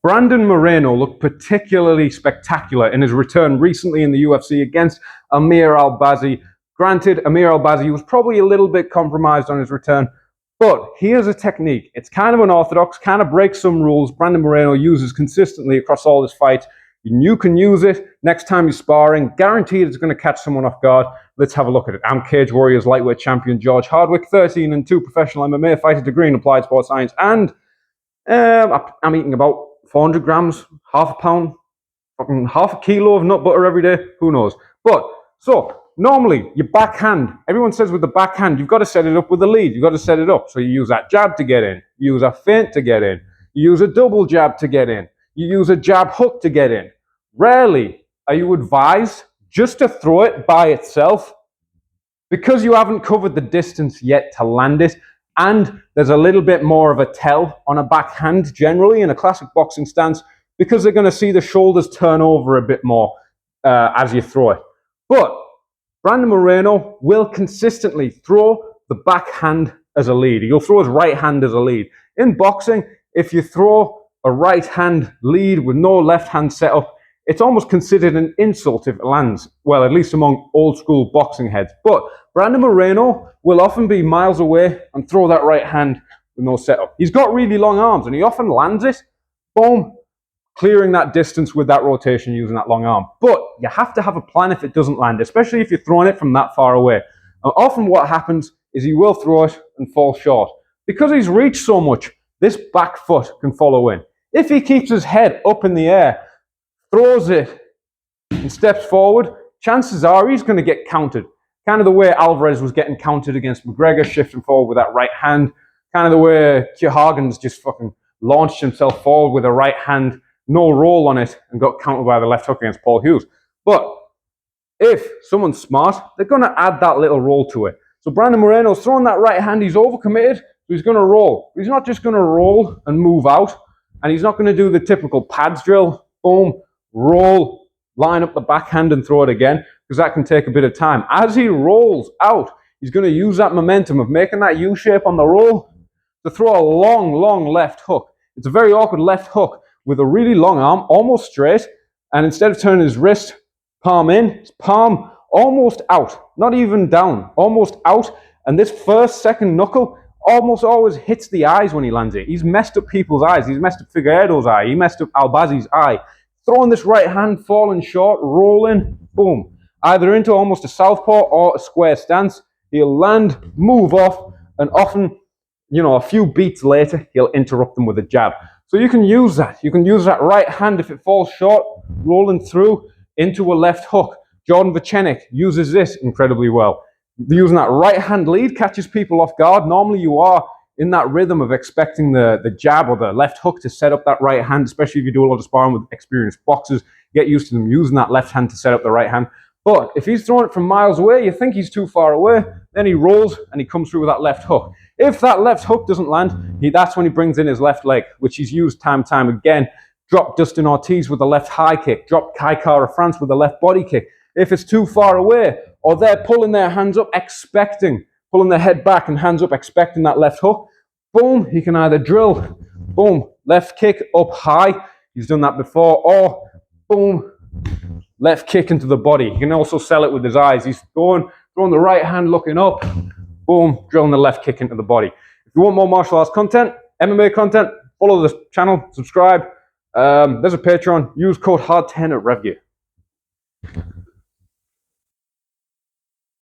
Brandon Moreno looked particularly spectacular in his return recently in the UFC against Amir Albazi. Granted, Amir Albazi was probably a little bit compromised on his return, but here's a technique. It's kind of unorthodox, kind of breaks some rules. Brandon Moreno uses consistently across all his fights. You can use it next time you're sparring. Guaranteed it's going to catch someone off guard. Let's have a look at it. I'm Cage Warriors lightweight champion George Hardwick, 13-2 professional MMA fighter, degree in applied sports science, and I'm eating about 400 grams, half a pound, fucking half a kilo of nut butter every day. Who knows? But so normally your backhand, everyone says with the backhand, you've got to set it up with the lead. You've got to set it up. So you use that jab to get in. You use a feint to get in. You use a double jab to get in. You use a jab hook to get in. Rarely are you advised just to throw it by itself because you haven't covered the distance yet to land it. And there's a little bit more of a tell on a backhand generally in a classic boxing stance because they're going to see the shoulders turn over a bit more as you throw it. But Brandon Moreno will consistently throw the backhand as a lead. He'll throw his right hand as a lead. In boxing, if you throw a right hand lead with no left hand setup, it's almost considered an insult if it lands. Well, at least among old school boxing heads. But Brandon Moreno will often be miles away and throw that right hand with no setup. He's got really long arms and he often lands it, boom, clearing that distance with that rotation using that long arm. But you have to have a plan if it doesn't land, especially if you're throwing it from that far away. And often what happens is he will throw it and fall short. Because he's reached so much, this back foot can follow in. If he keeps his head up in the air, throws it and steps forward, chances are he's going to get countered. Kind of the way Alvarez was getting countered against McGregor, shifting forward with that right hand. Kind of the way Kyohagen's just fucking launched himself forward with a right hand, no roll on it, and got countered by the left hook against Paul Hughes. But if someone's smart, they're going to add that little roll to it. So Brandon Moreno's throwing that right hand. He's overcommitted, so he's going to roll. He's not just going to roll and move out, and he's not going to do the typical pads drill, boom, roll, line up the backhand and throw it again, because that can take a bit of time. As he rolls out, he's going to use that momentum of making that U shape on the roll to throw a long, long left hook. It's a very awkward left hook with a really long arm, almost straight, and instead of turning his wrist palm in, his palm almost out, not even down, almost out, and this first, second knuckle almost always hits the eyes when he lands it. He's messed up people's eyes. He's messed up Figueiredo's eye. He messed up Albazi's eye. Throwing this right hand, falling short, rolling, boom. Either into almost a southpaw or a square stance. He'll land, move off, and often, a few beats later, he'll interrupt them with a jab. So you can use that. You can use that right hand if it falls short, rolling through into a left hook. Jordan Vachenik uses this incredibly well. Using that right hand lead catches people off guard. Normally you are in that rhythm of expecting the jab or the left hook to set up that right hand, especially if you do a lot of sparring with experienced boxers. Get used to them using that left hand to set up the right hand. But if he's throwing it from miles away, you think he's too far away, then he rolls and he comes through with that left hook. If that left hook doesn't land, that's when he brings in his left leg, which he's used time and time again. Drop Dustin Ortiz with the left high kick. Drop Kai Kara France with the left body kick. If it's too far away, or they're pulling their hands up, pulling their head back and hands up, expecting that left hook, boom, he can either drill, boom, left kick up high, he's done that before, or boom, left kick into the body. He can also sell it with his eyes. He's throwing the right hand looking up, boom, drilling the left kick into the body. If you want more martial arts content, MMA content, follow the channel, subscribe. There's a Patreon. Use code HARD10 at RevGear.